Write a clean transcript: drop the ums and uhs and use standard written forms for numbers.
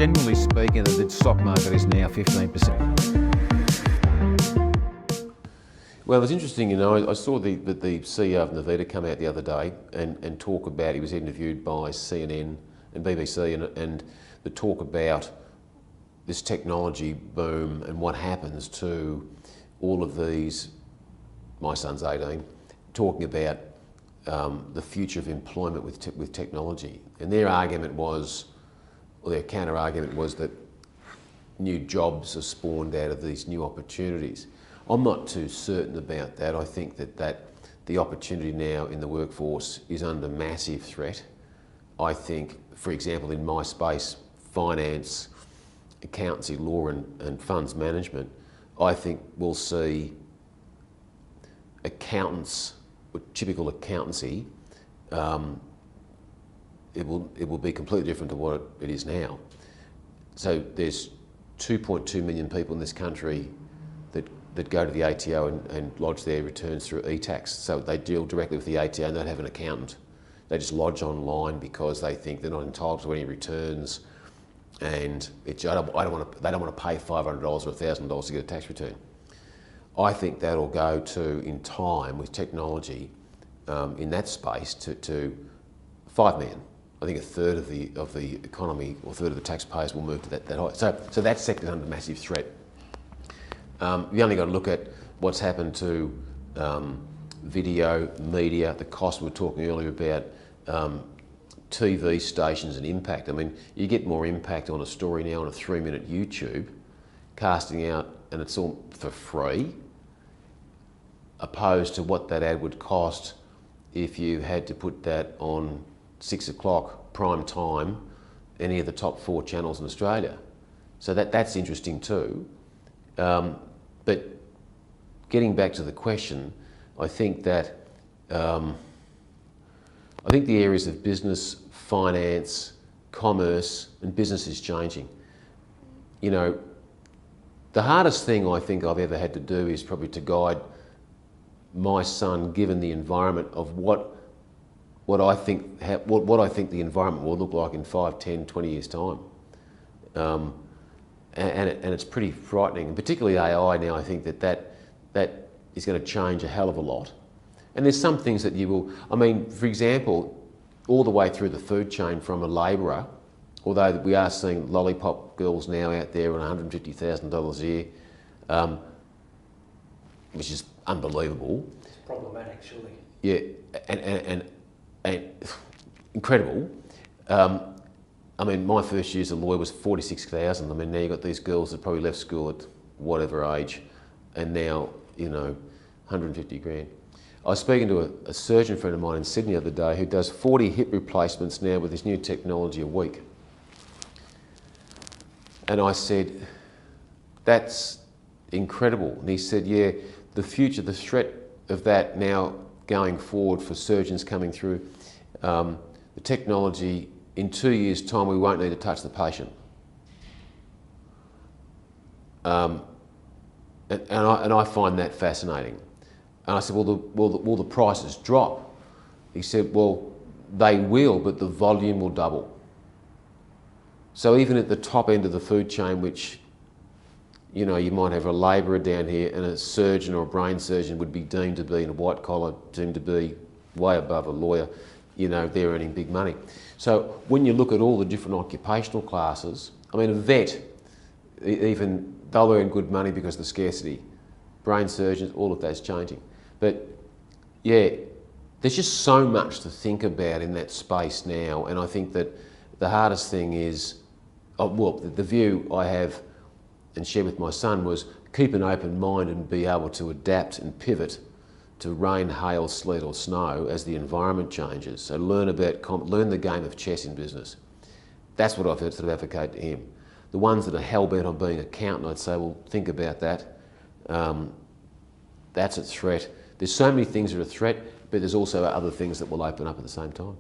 generally speaking, the stock market is now 15%. Well, it's interesting, you know, I saw the CEO of Navita come out the other day and talk about, he was interviewed by CNN and BBC and the talk about this technology boom and what happens to all of these, my son's 18, talking about the future of employment with technology. And their argument was, or their counter argument was that new jobs are spawned out of these new opportunities. I'm not too certain about that. I think that the opportunity now in the workforce is under massive threat. I think, for example, in my space, finance, accountancy, law and funds management, I think we'll see accountants, typical accountancy, it will be completely different to what it is now. So there's 2.2 million people in this country that go to the ATO and lodge their returns through e-tax. So they deal directly with the ATO and don't have an accountant. They just lodge online because they think they're not entitled to any returns, and they don't want to pay $500 or $1,000 to get a tax return. I think that'll go to, in time, with technology in that space, to 5 million. I think a third of the economy, or a third of the taxpayers, will move to that height. So that sector's under massive threat. You only got to look at what's happened to video, media, the cost we were talking earlier about, TV stations and impact. I mean, you get more impact on a story now on a 3-minute YouTube, casting out, and it's all for free, opposed to what that ad would cost if you had to put that on 6 o'clock prime time, any of the top 4 channels in Australia. So that's interesting too. But getting back to the question, I think that the areas of business, finance, commerce, and business is changing. You know, the hardest thing I think I've ever had to do is probably to guide my son, given the environment of what I think the environment will look like in 5, 10, 20 years' time. And it's pretty frightening, and particularly AI now. I think that is going to change a hell of a lot. And there's some things that you will, I mean, for example, all the way through the food chain from a labourer, although we are seeing lollipop girls now out there on $150,000 a year, which is unbelievable. It's problematic, surely. Yeah, and incredible. I mean, my first year as a lawyer was $46,000. I mean, now you've got these girls that probably left school at whatever age, and now, you know, 150 grand. I was speaking to a surgeon friend of mine in Sydney the other day who does 40 hip replacements now with this new technology a week. And I said, that's incredible. And he said, yeah, the future, the threat of that now going forward for surgeons coming through, the technology, in 2 years' time, we won't need to touch the patient. And I find that fascinating. And I said, will the prices drop? He said, well, they will, but the volume will double. So even at the top end of the food chain, which, you know, you might have a labourer down here and a surgeon or a brain surgeon would be deemed to be in a white collar, deemed to be way above a lawyer, you know, they're earning big money. So when you look at all the different occupational classes, I mean, a vet, even they'll earn good money because of the scarcity. Brain surgeons, all of that's changing. But yeah, there's just so much to think about in that space now, and I think that the hardest thing is, well, the view I have and share with my son was keep an open mind and be able to adapt and pivot to rain, hail, sleet or snow as the environment changes. So learn the game of chess in business. That's what I've sort of advocate to him. The ones that are hell-bent on being an accountant, I'd say, well, think about that. That's a threat. There's so many things that are a threat, but there's also other things that will open up at the same time.